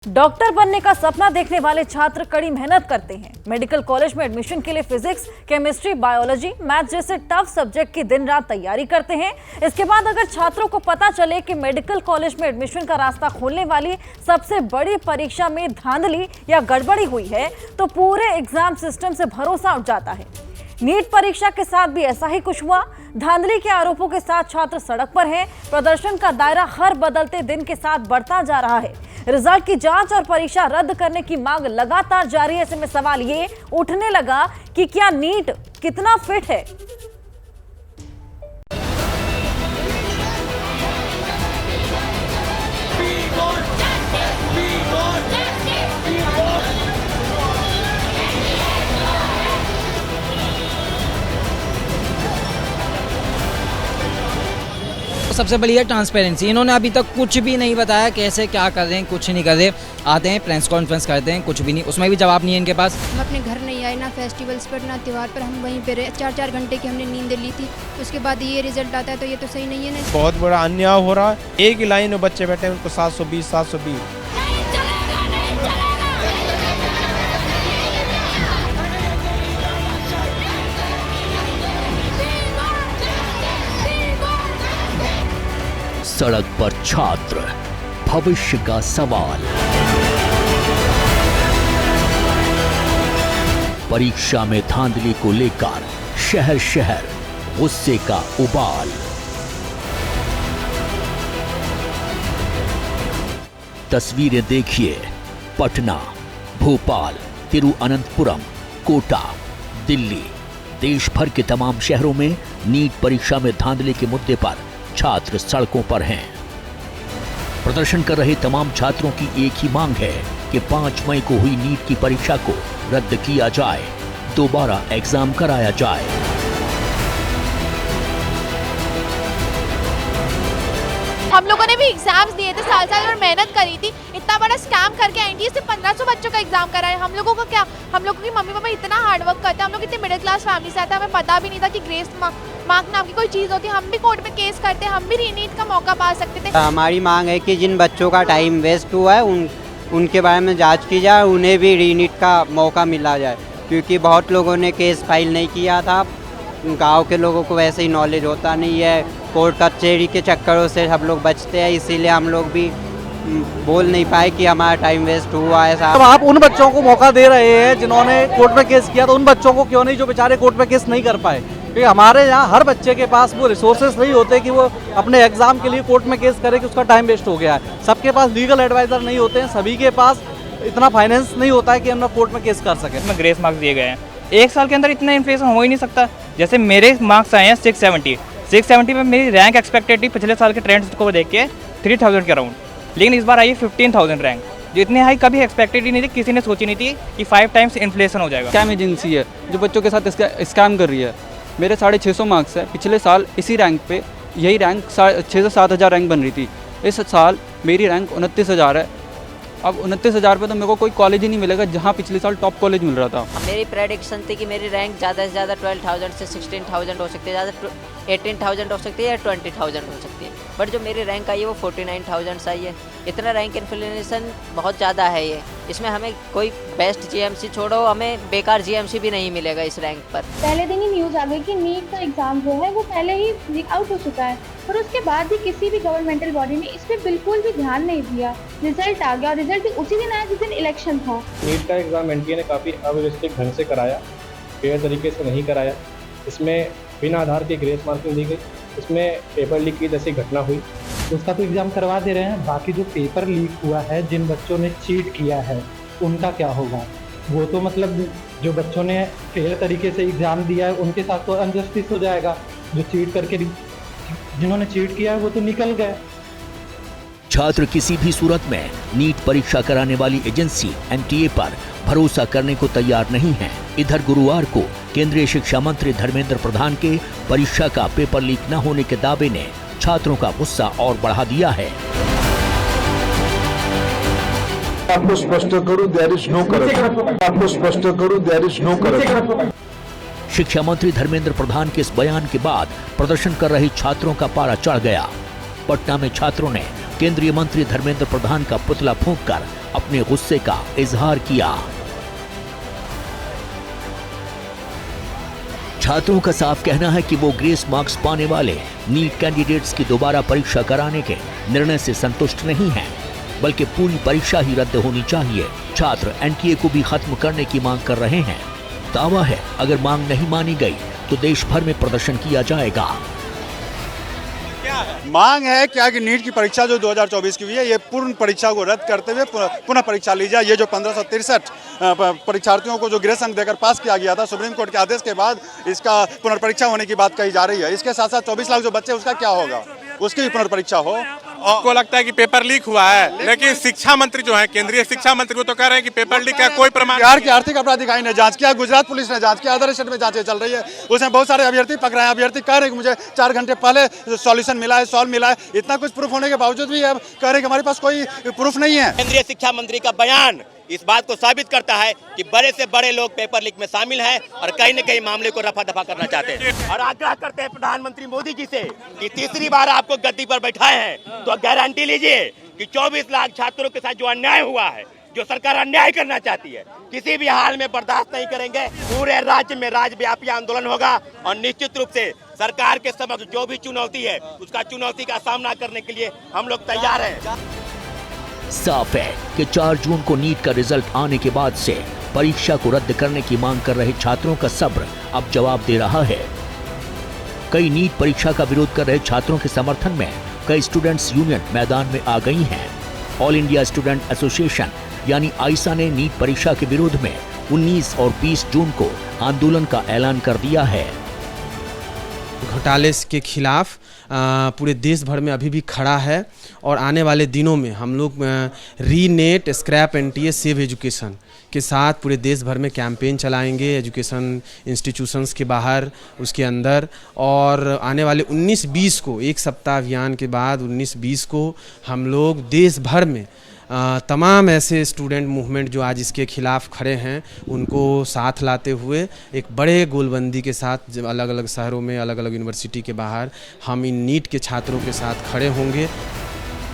Doctor बनने का सपना देखने वाले छात्र कड़ी मेहनत करते हैं। मेडिकल कॉलेज में एडमिशन के लिए फिजिक्स, केमिस्ट्री, बायोलॉजी, मैथ जैसे टफ सब्जेक्ट की दिन रात तैयारी करते हैं। इसके बाद अगर छात्रों को पता चले कि मेडिकल कॉलेज में एडमिशन का रास्ता खोलने वाली सबसे बड़ी परीक्षा में धांधली या गड़बड़ी हुई है तो पूरे एग्जाम सिस्टम से भरोसा उठ जाता है। नीट परीक्षा के साथ भी ऐसा ही कुछ हुआ। धांधली के आरोपों के साथ छात्र सड़क पर हैं। प्रदर्शन का दायरा हर बदलते दिन के साथ बढ़ता जा रहा है। रिजल्ट की जांच और परीक्षा रद्द करने की मांग लगातार जारी है। ऐसे में सवाल ये उठने लगा कि क्या नीट कितना फिट है। सबसे बड़ी है ट्रांसपेरेंसी। इन्होंने अभी तक कुछ भी नहीं बताया कैसे क्या कर रहे हैं, कुछ नहीं कर रहे। आते हैं प्रेस कॉन्फ्रेंस करते हैं, कुछ भी नहीं, उसमें भी जवाब नहीं है इनके पास। हम अपने घर नहीं आए, ना फेस्टिवल्स पर ना त्यौहार पर, हम वहीं पे रहे। 4-4 घंटे की हमने नींद ली थी। उसके बाद ये रिजल्ट आता है तो ये तो सही नहीं है ना। बहुत बड़ा अन्याय हो रहा है। एक ही लाइन में बच्चे बैठे हैं, उनको 720। सड़क पर छात्र, भविष्य का सवाल। परीक्षा में धांधली को लेकर शहर शहर गुस्से का उबाल। तस्वीरें देखिए पटना, भोपाल, तिरुअनंतपुरम, कोटा, दिल्ली, देश भर के तमाम शहरों में नीट परीक्षा में धांधली के मुद्दे पर छात्र सड़कों पर हैं। प्रदर्शन कर रहे तमाम छात्रों की एक ही मांग है कि 5 मई को हुई नीट की परीक्षा को रद्द किया जाए, दोबारा एग्जाम कराया जाए। हम लोगों ने भी एग्जाम्स दिए थे, साल और मेहनत करी थी। इतना बड़ा स्कैम करके एनटीए से 1500 बच्चों का एग्जाम कराए। हम लोगों को क्या, हम लोगों की मम्मी पापा इतना हार्ड वर्क करते हैं। हम लोग इतने मिडिल क्लास फैमिली से आते हैं, हमें पता भी नहीं था कि ग्रेस मार्क नाम की कोई चीज़ होती है। हम भी कोर्ट में केस करते, हम भी रीनीट का मौका पा सकते थे। हमारी मांग है कि जिन बच्चों का टाइम वेस्ट हुआ है उनके बारे में जांच की जाए, उन्हें भी रीनीट का मौका मिला जाए, क्योंकि बहुत लोगों ने केस फाइल नहीं किया था। गांव के लोगों को वैसे ही नॉलेज होता नहीं है, कोर्ट कचहरी के चक्करों से सब लोग बचते हैं, इसीलिए हम लोग भी बोल नहीं पाए कि हमारा टाइम वेस्ट हुआ है। अब आप उन बच्चों को मौका दे रहे हैं जिन्होंने कोर्ट में केस किया, तो उन बच्चों को क्यों नहीं जो बेचारे कोर्ट में केस नहीं कर पाए? क्योंकि हमारे यहाँ हर बच्चे के पास वो रिसोर्सेज नहीं होते कि वो अपने एग्जाम के लिए कोर्ट में केस करे कि उसका टाइम वेस्ट हो गया है। सबके पास लीगल एडवाइजर नहीं होते हैं, सभी के पास इतना फाइनेंस नहीं होता है कि हम कोर्ट में केस कर सकें। इसमें ग्रेस मार्क्स दिए गए हैं। एक साल के अंदर इतना इन्फ्लेशन हो ही नहीं सकता। जैसे मेरे मार्क्स आए हैं 670 में मेरी रैंक एक्सपेक्टेड थी पिछले साल के ट्रेंड्स को देख के 3000 के अराउंड, लेकिन इस बार आई है 15,000 रैंक, जो इतने हाई कभी एक्सपेक्टेड ही नहीं थी। किसी ने सोची नहीं थी कि 5 टाइम्स इन्फ्लेशन हो जाएगा। स्कैम एजेंसी है जो बच्चों के साथ स्कैम कर रही है। मेरे 650 मार्क्स है, पिछले साल इसी रैंक पे यही रैंक 6 से 7 हज़ार रैंक बन रही थी। इस साल मेरी रैंक 29,000 है। अब 29,000 पे तो मेरे को कोई कॉलेज ही नहीं मिलेगा जहाँ पिछले साल टॉप कॉलेज मिल रहा था। मेरी प्रेडिक्शन थी कि मेरी रैंक ज़्यादा से ज़्यादा 12,000 से 16,000 हो सकती है, ज़्यादा 18,000 हो सकती है या 20,000 हो सकती है, बट जो मेरी रैंक आई है वो 49,000 आई है। इतना रैंक इन्फ्लेशन बहुत ज़्यादा है ये। इसमें हमें कोई बेस्ट जीएमसी छोड़ो, हमें बेकार जीएमसी भी नहीं मिलेगा इस रैंक पर। पहले दिन ही न्यूज़ आ गई कि नीट का एग्जाम जो है वो पहले ही लीक आउट हो चुका है, और उसके बाद भी किसी भी गवर्नमेंटल बॉडी ने इस पर बिल्कुल भी ध्यान नहीं दिया। रिजल्ट आ गया और रिजल्ट भी उसी दिन आया जिस दिन इलेक्शन था। नीट का एग्जाम एनटीए ने काफ़ी अव्यवस्थित ढंग से कराया, फेयर तरीके से नहीं कराया। इसमें बिना आधार के ग्रेस मार्किंग दी गई, इसमें पेपर लीक की जैसी घटना हुई। उसका तो एग्जाम करवा दे रहे हैं, बाकी जो पेपर लीक हुआ है, जिन बच्चों ने चीट किया है उनका क्या होगा? वो तो मतलब जो बच्चों ने फेयर तरीके से एग्जाम दिया है उनके साथ तो अनजस्टिस हो जाएगा। जो चीट करके जिन्होंने चीट किया है वो तो निकल गए। छात्र किसी भी सूरत में नीट परीक्षा कराने वाली एजेंसी एनटीए पर भरोसा करने को तैयार नहीं है। इधर गुरुवार को केंद्रीय शिक्षा मंत्री धर्मेंद्र प्रधान के परीक्षा का पेपर लीक न होने के दावे ने छात्रों का गुस्सा और बढ़ा दिया है। आपको स्पष्ट करूं, देयर इज नो करप्शन। आपको स्पष्ट करूं, देयर इज नो करप्शन। शिक्षा मंत्री धर्मेंद्र प्रधान के इस बयान के बाद प्रदर्शन कर रहे छात्रों का पारा चढ़ गया। पटना में छात्रों ने केंद्रीय मंत्री धर्मेंद्र प्रधान का पुतला फूंककर अपने गुस्से का इजहार किया। छात्रों का साफ कहना है कि वो ग्रेस मार्क्स पाने वाले नीट कैंडिडेट्स की दोबारा परीक्षा कराने के निर्णय से संतुष्ट नहीं हैं, बल्कि पूरी परीक्षा ही रद्द होनी चाहिए। छात्र एनटीए को भी खत्म करने की मांग कर रहे हैं। दावा है अगर मांग नहीं मानी गई तो देश भर में प्रदर्शन किया जाएगा। मांग है क्या कि नीट की परीक्षा जो 2024 की हुई है, ये पूर्ण परीक्षा को रद्द करते हुए पुनः परीक्षा ली जाए। ये जो 1563 परीक्षार्थियों को जो ग्रेस अंक देकर पास किया गया था, सुप्रीम कोर्ट के आदेश के बाद इसका पुनर्परीक्षा होने की बात कही जा रही है। इसके साथ साथ 24 लाख जो बच्चे, उसका क्या होगा, उसकी भी पुनर्परीक्षा हो। आपको लगता है कि पेपर लीक हुआ है, लेकिन शिक्षा मंत्री जो है, केंद्रीय शिक्षा मंत्री, वो तो कह रहे हैं कि पेपर लीक का कोई प्रमाण। बिहार की आर्थिक अपराध इकाई ने जांच किया, गुजरात पुलिस ने जांच किया, अदर स्टेट में जांचें चल रही है। उसमें बहुत सारे अभ्यर्थी पकड़े हैं। अभ्यर्थी कह रहे हैं कि मुझे 4 घंटे पहले सॉल्यूशन मिला है, सॉल्व मिला है। इतना कुछ प्रूफ होने के बावजूद भी अब कह रहे हैं कि हमारे पास कोई प्रूफ नहीं है। केंद्रीय शिक्षा मंत्री का बयान इस बात को साबित करता है कि बड़े से बड़े लोग पेपर लीक में शामिल हैं और कहीं न कहीं मामले को रफा दफा करना चाहते हैं। और आग्रह करते हैं प्रधानमंत्री मोदी जी से कि तीसरी बार आपको गद्दी पर बैठाए हैं तो गारंटी लीजिए कि 24 लाख छात्रों के साथ जो अन्याय हुआ है, जो सरकार अन्याय करना चाहती है, किसी भी हाल में बर्दाश्त नहीं करेंगे। पूरे राज्य में राज्यव्यापी आंदोलन होगा और निश्चित रूप से सरकार के समक्ष जो भी चुनौती है, उसका चुनौती का सामना करने के लिए हम लोग तैयार हैं। साफ है कि 4 जून को नीट का रिजल्ट आने के बाद से परीक्षा को रद्द करने की मांग कर रहे छात्रों का सब्र अब जवाब दे रहा है। कई नीट परीक्षा का विरोध कर रहे छात्रों के समर्थन में कई स्टूडेंट्स यूनियन मैदान में आ गई हैं। ऑल इंडिया स्टूडेंट एसोसिएशन यानी आइसा ने नीट परीक्षा के विरोध में 19 और 20 जून को आंदोलन का ऐलान कर दिया है। घोटाले के खिलाफ पूरे देश भर में अभी भी खड़ा है और आने वाले दिनों में हम लोग रीनेट, स्क्रैप एनटीए, सेव एजुकेशन के साथ पूरे देश भर में कैंपेन चलाएंगे, एजुकेशन इंस्टीट्यूशंस के बाहर, उसके अंदर। और आने वाले 19-20 को, एक सप्ताह अभियान के बाद 19-20 को हम लोग देश भर में तमाम ऐसे स्टूडेंट मूवमेंट जो आज इसके खिलाफ खड़े हैं, उनको साथ लाते हुए एक बड़े गोलबंदी के साथ अलग अलग शहरों में, अलग अलग यूनिवर्सिटी के बाहर हम इन नीट के छात्रों के साथ खड़े होंगे।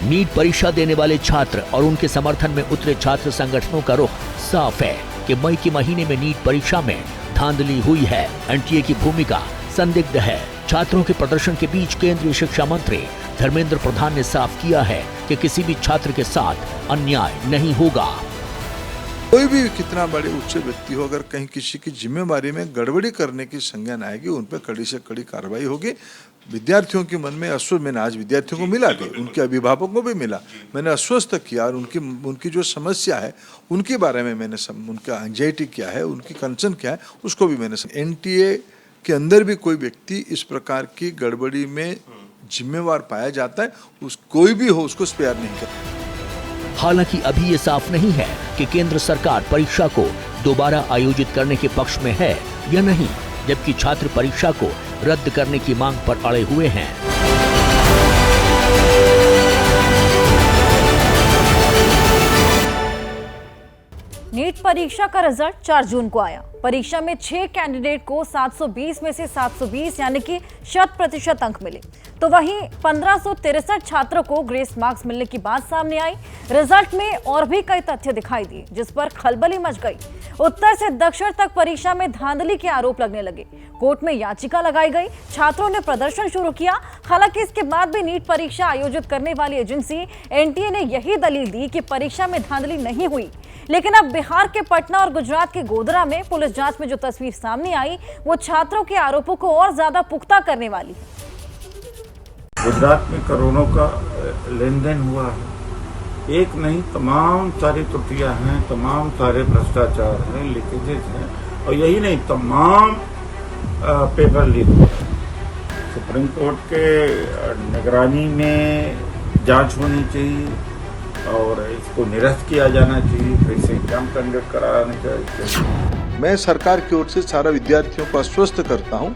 नीट परीक्षा देने वाले छात्र और उनके समर्थन में उतरे छात्र संगठनों का रुख साफ है कि मई के महीने में नीट परीक्षा में धांधली हुई है। एनटीए की भूमिका संदिग्ध है। छात्रों के प्रदर्शन के बीच केंद्रीय शिक्षा मंत्री धर्मेंद्र प्रधान ने साफ किया है कि किसी भी छात्र के साथ अन्याय नहीं होगा। कोई भी कितना बड़े उच्च व्यक्ति हो, अगर कहीं किसी की जिम्मेवारी में गड़बड़ी करने की संज्ञान आएगी, उन पर कड़ी से कड़ी कार्रवाई होगी। विद्यार्थियों के मन में अश्वस्त, मैंने आज विद्यार्थियों को मिला भी, उनके अभिभावकों को भी मिला, मैंने आश्वस्त किया और उनकी जो समस्या है उनके बारे में मैंने उनका एंजाइटी क्या है, उनकी कंसर्न क्या है, उसको भी मैंने एनटीए के अंदर भी कोई व्यक्ति इस प्रकार की गड़बड़ी में जिम्मेवार पाया जाता है, कोई भी हो उसको स्पेयर नहीं करता। हालांकि अभी ये साफ नहीं है कि केंद्र सरकार परीक्षा को दोबारा आयोजित करने के पक्ष में है या नहीं, जबकि छात्र परीक्षा को रद्द करने की मांग पर अड़े हुए हैं। नीट परीक्षा का रिजल्ट 4 जून को आया। परीक्षा में 6 कैंडिडेट को 720 में से 720 यानी कि 100% अंक मिले, तो वहीं 1563 छात्रों को ग्रेस मार्क्स मिलने की बात सामने आई। रिजल्ट में और भी कई तथ्य दिखाई दिए जिस पर खलबली मच गई। उत्तर से दक्षिण तक परीक्षा में धांधली के आरोप लगने लगे। कोर्ट में याचिका लगाई गई, छात्रों ने प्रदर्शन शुरू किया। हालांकि इसके बाद भी नीट परीक्षा आयोजित करने वाली एजेंसी एनटीए ने यही दलील दी कि परीक्षा में धांधली नहीं हुई। लेकिन अब बिहार के पटना और गुजरात के गोधरा में पुलिस जांच में जो तस्वीर सामने आई, वो छात्रों के आरोपों को और ज्यादा पुख्ता करने वाली है। गुजरात में करोड़ों का लेन देन हुआ है, एक नहीं तमाम सारी त्रुटियां हैं, तमाम सारे भ्रष्टाचार हैं, लीकेजेस हैं, और यही नहीं तमाम पेपर लीक हुआ है। सुप्रीम कोर्ट के निगरानी में जांच होनी चाहिए और इसको निरस्त किया जाना चाहिए, फिर से एग्जाम कंडक्ट कराना चाहिए। मैं सरकार की ओर से सारा विद्यार्थियों को आश्वस्त करता हूं,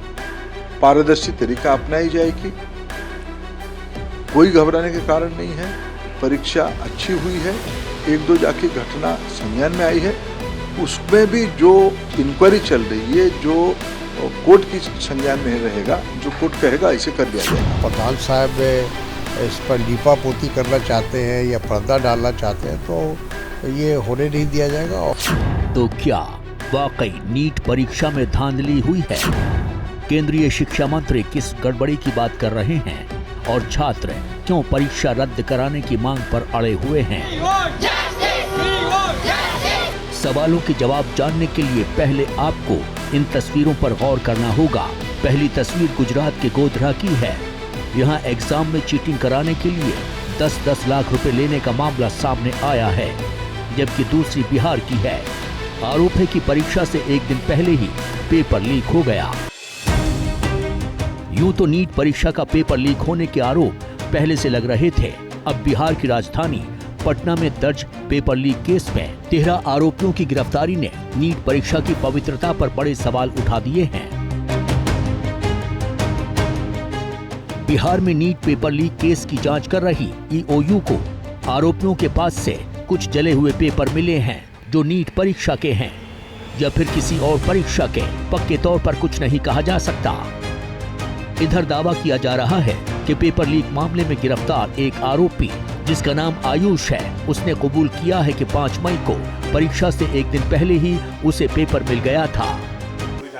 पारदर्शी तरीका अपनाई जाएगी, कोई घबराने के कारण नहीं है। परीक्षा अच्छी हुई है, 1-2 जाके घटना संज्ञान में आई है, उसमें भी जो इंक्वायरी चल रही है, जो कोर्ट की संज्ञान में रहेगा, जो कोर्ट कहेगा ऐसे कर दिया जाएगा। प्रधान साहब इस पर लीपापोती करना चाहते हैं या पर्दा डालना चाहते हैं तो ये होने नहीं दिया जाएगा। तो क्या वाकई नीट परीक्षा में धांधली हुई है? केंद्रीय शिक्षा मंत्री किस गड़बड़ी की बात कर रहे हैं और छात्र क्यों परीक्षा रद्द कराने की मांग पर अड़े हुए हैं? सवालों के जवाब जानने के लिए पहले आपको इन तस्वीरों पर गौर करना होगा। पहली तस्वीर गुजरात के गोधरा की है। यहाँ एग्जाम में चीटिंग कराने के लिए 10-10 लाख रुपए लेने का मामला सामने आया है, जबकि दूसरी बिहार की है। आरोप है कि परीक्षा से एक दिन पहले ही पेपर लीक हो गया। यूं तो नीट परीक्षा का पेपर लीक होने के आरोप पहले से लग रहे थे। अब बिहार की राजधानी पटना में दर्ज पेपर लीक केस में 13 आरोपियों की गिरफ्तारी ने नीट परीक्षा की पवित्रता पर बड़े सवाल उठा दिए हैं। बिहार में नीट पेपर लीक केस की जांच कर रही ईओयू को आरोपियों के पास से कुछ जले हुए पेपर मिले हैं जो नीट परीक्षा के हैं या फिर किसी और परीक्षा के, पक्के तौर पर कुछ नहीं कहा जा सकता। इधर दावा किया जा रहा है कि पेपर लीक मामले में गिरफ्तार एक आरोपी जिसका नाम आयुष है, उसने कबूल किया है कि 5 मई को परीक्षा से एक दिन पहले ही उसे पेपर मिल गया था।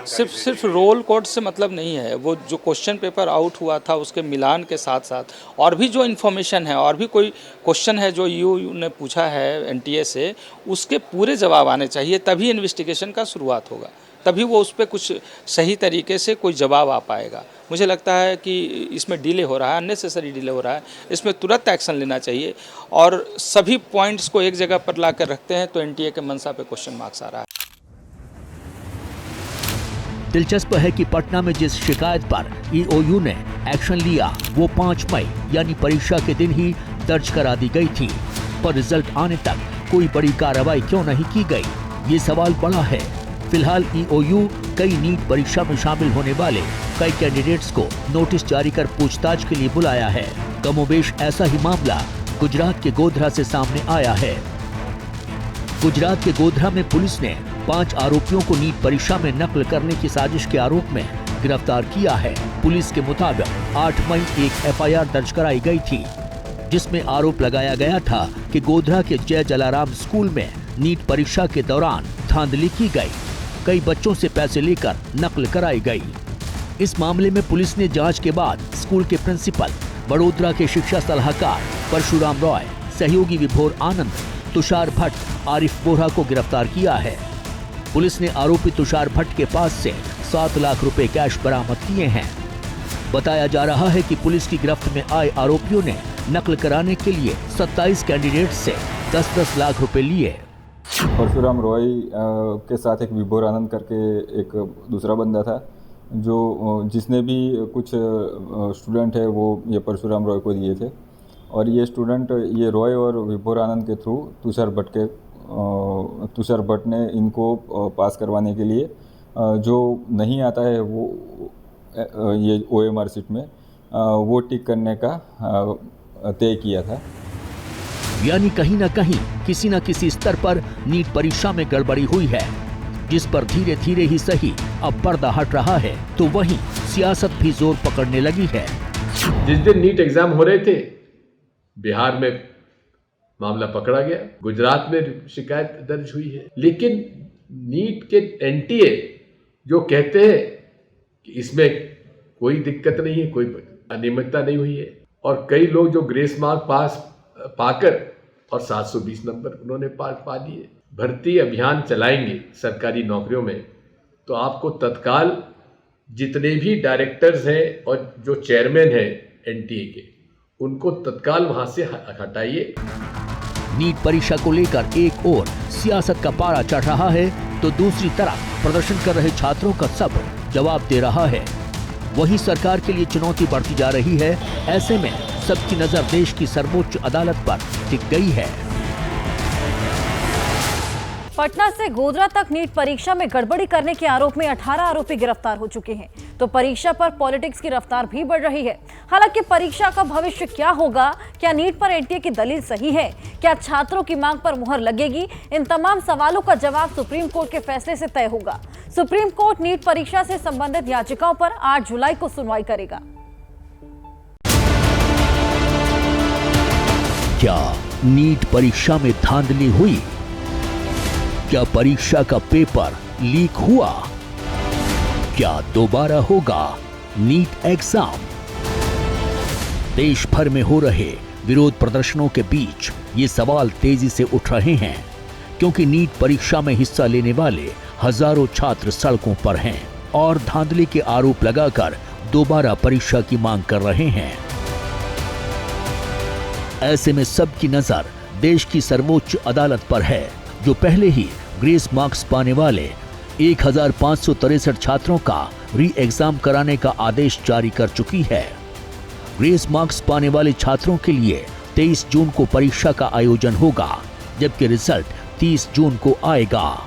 सिर्फ रोल कोड से मतलब नहीं है, वो जो क्वेश्चन पेपर आउट हुआ था उसके मिलान के साथ साथ और भी जो इन्फॉर्मेशन है और भी कोई क्वेश्चन है जो यू ने पूछा है एनटीए से, उसके पूरे जवाब आने चाहिए, तभी इन्वेस्टिगेशन का शुरुआत होगा, तभी वो उस पर कुछ सही तरीके से कोई जवाब आ पाएगा। मुझे लगता है कि इसमें डिले हो रहा है, अननेसेसरी डिले हो रहा है, इसमें तुरंत एक्शन लेना चाहिए और सभी पॉइंट्स को एक जगह पर ला कर रखते हैं तो एनटीए के मंशा पे क्वेश्चन मार्क्स आ रहा है। दिलचस्प है कि पटना में जिस शिकायत पर ईओयू ने एक्शन लिया वो 5 मई यानी परीक्षा के दिन ही दर्ज करा दी गई थी, पर रिजल्ट आने तक कोई बड़ी कार्रवाई क्यों नहीं की गई, ये सवाल बड़ा है। फिलहाल ईओयू कई नीट परीक्षा में शामिल होने वाले कई कैंडिडेट्स को नोटिस जारी कर पूछताछ के लिए बुलाया है। कमोबेश ऐसा ही मामला गुजरात के गोधरा से सामने आया है। गुजरात के गोधरा में पुलिस ने 5 आरोपियों को नीट परीक्षा में नकल करने की साजिश के आरोप में गिरफ्तार किया है। पुलिस के मुताबिक 8 मई एक एफआईआर दर्ज कराई गई थी जिसमें आरोप लगाया गया था कि गोधरा के जय जलाराम स्कूल में नीट परीक्षा के दौरान धांधली की गई, कई बच्चों से पैसे लेकर नकल कराई गई। इस मामले में पुलिस ने जांच के बाद स्कूल के प्रिंसिपल, बड़ोदरा के शिक्षा सलाहकार परशुराम रॉय, सहयोगी विभोर आनंद, तुषार भट्ट, आरिफ बोरा को गिरफ्तार किया है। पुलिस ने आरोपी तुषार भट्ट के पास से 7 लाख रुपए कैश बरामद किए हैं। बताया जा रहा है कि पुलिस की गिरफ्त में आए आरोपियों ने नकल कराने के लिए 27 कैंडिडेट से 10-10 लाख रुपए लिए। परशुराम रॉय के साथ एक विभोर आनंद करके एक दूसरा बंदा था जिसने भी कुछ स्टूडेंट है वो ये परशुराम रॉय को दिए थे और ये स्टूडेंट ये रॉय और विभोर आनंद के थ्रू तुषार भट्ट ने इनको पास करवाने के लिए जो नहीं आता है वो ये OMR सीट में वो टिक करने का तय किया था। यानी कहीं न कहीं किसी न किसी स्तर पर नीट परीक्षा में गड़बड़ी हुई है, जिस पर धीरे धीरे ही सही अब पर्दा हट रहा है, तो वहीं सियासत भी जोर पकड़ने लगी है। जिस दिन नीट एग्जाम हो रहे थे बिहार में मामला पकड़ा गया, गुजरात में शिकायत दर्ज हुई है, लेकिन नीट के एनटीए जो कहते हैं कि इसमें कोई दिक्कत नहीं है, कोई अनियमितता नहीं हुई है और कई लोग जो ग्रेस मार्क पाकर और 720 नंबर उन्होंने पा दिए। भर्ती अभियान चलाएंगे सरकारी नौकरियों में तो आपको तत्काल जितने भी डायरेक्टर्स हैं और जो चेयरमैन हैं एनटीए के उनको तत्काल वहां से हटाइए। नीट परीक्षा को लेकर एक ओर सियासत का पारा चढ़ रहा है तो दूसरी तरफ प्रदर्शन कर रहे छात्रों का सब्र जवाब दे रहा है। वहीं सरकार के लिए चुनौती बढ़ती जा रही है। ऐसे में सबकी नजर देश की सर्वोच्च अदालत पर टिक गई है। पटना से गोधरा तक नीट परीक्षा में गड़बड़ी करने के आरोप में 18 आरोपी गिरफ्तार हो चुके हैं, तो परीक्षा पर पॉलिटिक्स की रफ्तार भी बढ़ रही है। हालांकि परीक्षा का भविष्य क्या होगा, क्या नीट पर एनटीए की दलील सही है, क्या छात्रों की मांग पर मुहर लगेगी, इन तमाम सवालों का जवाब सुप्रीम कोर्ट के फैसले से तय होगा। सुप्रीम कोर्ट नीट परीक्षा से संबंधित याचिकाओं पर 8 जुलाई को सुनवाई करेगा। क्या नीट परीक्षा में धांधली हुई? क्या परीक्षा का पेपर लीक हुआ? क्या दोबारा होगा नीट एग्जाम? देश भर में हो रहे विरोध प्रदर्शनों के बीच ये सवाल तेजी से उठ रहे हैं, क्योंकि नीट परीक्षा में हिस्सा लेने वाले हजारों छात्र सड़कों पर हैं और धांधली के आरोप लगाकर दोबारा परीक्षा की मांग कर रहे हैं। ऐसे में सबकी नजर देश की सर्वोच्च अदालत पर है, जो पहले ही ग्रेस मार्क्स पाने वाले 1563 छात्रों का री एग्जाम कराने का आदेश जारी कर चुकी है। ग्रेस मार्क्स पाने वाले छात्रों के लिए 23 जून को परीक्षा का आयोजन होगा, जबकि रिजल्ट 30 जून को आएगा।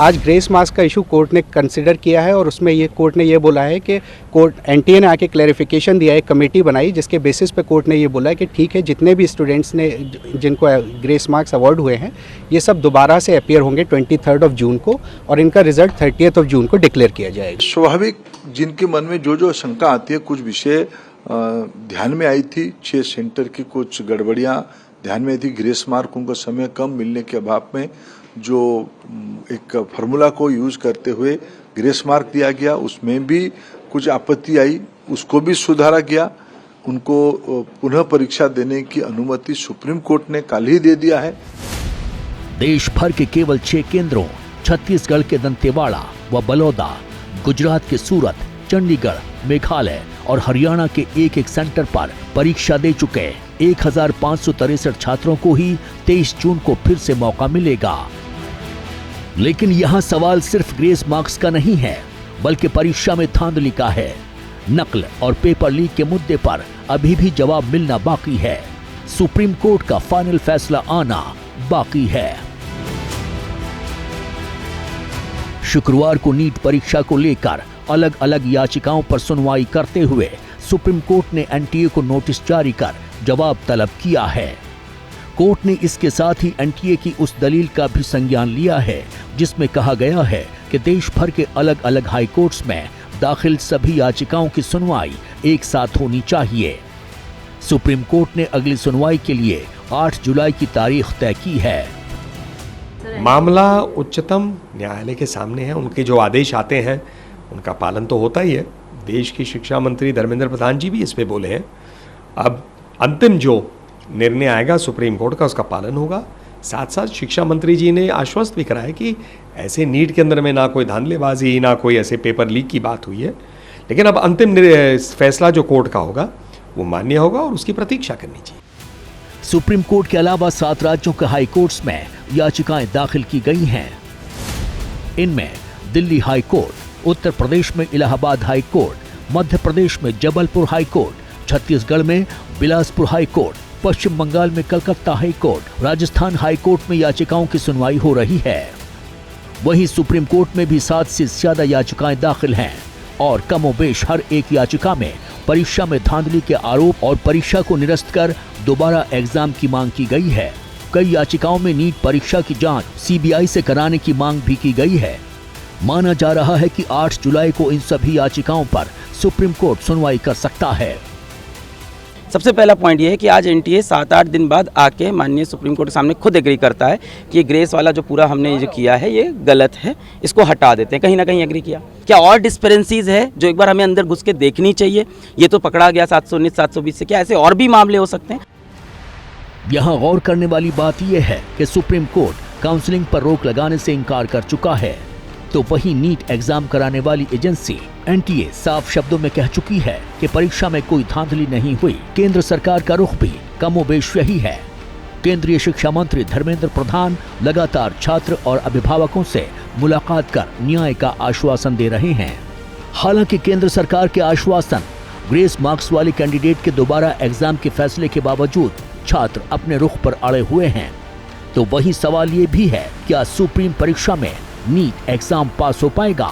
आज ग्रेस मार्क्स का इशू कोर्ट ने कंसिडर किया है और उसमें ये कोर्ट ने ये बोला है कि कोर्ट एनटीए ने आके क्लैरिफिकेशन दिया है, कमेटी बनाई जिसके बेसिस पे कोर्ट ने ये बोला है कि ठीक है, जितने भी स्टूडेंट्स ने जिनको ग्रेस मार्क्स अवार्ड हुए हैं ये सब दोबारा से अपीयर होंगे 23 जून को और इनका रिजल्ट 30 जून को डिक्लेयर किया जाएगा। स्वाभाविक जिनके मन में जो शंका आती है, कुछ विषय ध्यान में आई थी, 6 सेंटर की कुछ गड़बड़ियां ध्यान में थी, ग्रेस मार्क उनको समय कम मिलने के अभाव में जो एक फार्मूला को यूज करते हुए ग्रेस मार्क दिया गया, उसमें भी कुछ आपत्ति आई, उसको भी सुधारा गया। उनको पुनः परीक्षा देने की अनुमति सुप्रीम कोर्ट ने कल ही दे दिया है। देश भर के केवल 6 केंद्रों छत्तीसगढ़ के दंतेवाड़ा व बलौदा, गुजरात के सूरत, चंडीगढ़, मेघालय और हरियाणा के एक सेंटर पर परीक्षा दे चुके 1563 छात्रों को ही 23 जून को फिर से मौका मिलेगा। लेकिन यहाँ सवाल सिर्फ ग्रेस मार्क्स का नहीं है, बल्कि परीक्षा में धांधली का है। नकल और पेपर लीक के मुद्दे पर अभी भी जवाब मिलना बाकी है। सुप्रीम कोर्ट का फाइनल फैसला आना बाकी है। शुक्रवार को नीट परीक्षा को लेकर अलग अलग याचिकाओं पर सुनवाई करते हुए सुप्रीम कोर्ट ने एनटीए को नोटिस जारी कर जवाब तलब किया है। कोर्ट ने इसके साथ ही एनटीए की उस दलील का भी संज्ञान लिया है जिसमें कहा गया है कि देश भर के अलग अलग हाई कोर्ट्स में दाखिल सभी याचिकाओं की सुनवाई एक साथ होनी चाहिए। सुप्रीम कोर्ट ने अगली सुनवाई के लिए 8 जुलाई की तारीख तय की है। मामला उच्चतम न्यायालय के सामने है, उनके जो आदेश आते हैं उनका पालन तो होता ही है। देश की शिक्षा मंत्री धर्मेंद्र प्रधान जी भी इस पे बोले हैं। अब अंतिम जो निर्णय आएगा सुप्रीम कोर्ट का, उसका पालन होगा। साथ साथ शिक्षा मंत्री जी ने आश्वस्त भी कराया कि ऐसे नीट के अंदर में ना कोई धांधलेबाजी, ना कोई ऐसे पेपर लीक की बात हुई है। लेकिन अब अंतिम फैसला जो कोर्ट का होगा वो मान्य होगा और उसकी प्रतीक्षा करनी चाहिए। सुप्रीम कोर्ट के अलावा 7 राज्यों के हाई कोर्ट्स में याचिकाएं दाखिल की गई हैं। इनमें दिल्ली हाई कोर्ट, उत्तर प्रदेश में इलाहाबाद हाई कोर्ट, मध्य प्रदेश में जबलपुर हाई कोर्ट, छत्तीसगढ़ में बिलासपुर हाई कोर्ट, पश्चिम बंगाल में Calcutta high court, Rajasthan high court में याचिकाओं की सुनवाई हो रही है। वहीं सुप्रीम कोर्ट में भी 7 से ज्यादा याचिकाएं दाखिल हैं और कमोबेश हर एक याचिका में परीक्षा में धांधली के आरोप और परीक्षा को निरस्त कर दोबारा एग्जाम की मांग की गई है। कई याचिकाओं में नीट परीक्षा की जांच सीबीआई से कराने की मांग भी की गई है। माना जा रहा है कि 8 जुलाई को इन सभी याचिकाओं पर सुप्रीम कोर्ट सुनवाई कर सकता है। सबसे पहला पॉइंट ये है कि आज एनटीए 7-8 दिन बाद आके माननीय सुप्रीम कोर्ट के सामने खुद एग्री करता है कि ये ग्रेस वाला जो पूरा हमने जो किया है ये गलत है, इसको हटा देते हैं। कहीं ना कहीं एग्री किया। क्या और डिस्पेरेंसीज है जो एक बार हमें अंदर घुस के देखनी चाहिए? ये तो पकड़ा गया 719, 720 से, क्या ऐसे और भी मामले हो सकते हैं? यहाँ गौर करने वाली बात यह है कि सुप्रीम कोर्ट काउंसलिंग पर रोक लगाने से इनकार कर चुका है, तो वहीं नीट एग्जाम कराने वाली एजेंसी एनटीए साफ शब्दों में कह चुकी है कि परीक्षा में कोई धांधली नहीं हुई। केंद्र सरकार का रुख भी कमोबेश यही है। केंद्रीय शिक्षा मंत्री धर्मेंद्र प्रधान लगातार छात्र और अभिभावकों से मुलाकात कर न्याय का आश्वासन दे रहे हैं। हालांकि केंद्र सरकार के आश्वासन, ग्रेस मार्क्स वाले कैंडिडेट के दोबारा एग्जाम के फैसले के बावजूद छात्र अपने रुख पर अड़े हुए हैं। तो वही सवाल ये भी है, क्या सुप्रीम परीक्षा में नीट एग्जाम पास हो पाएगा?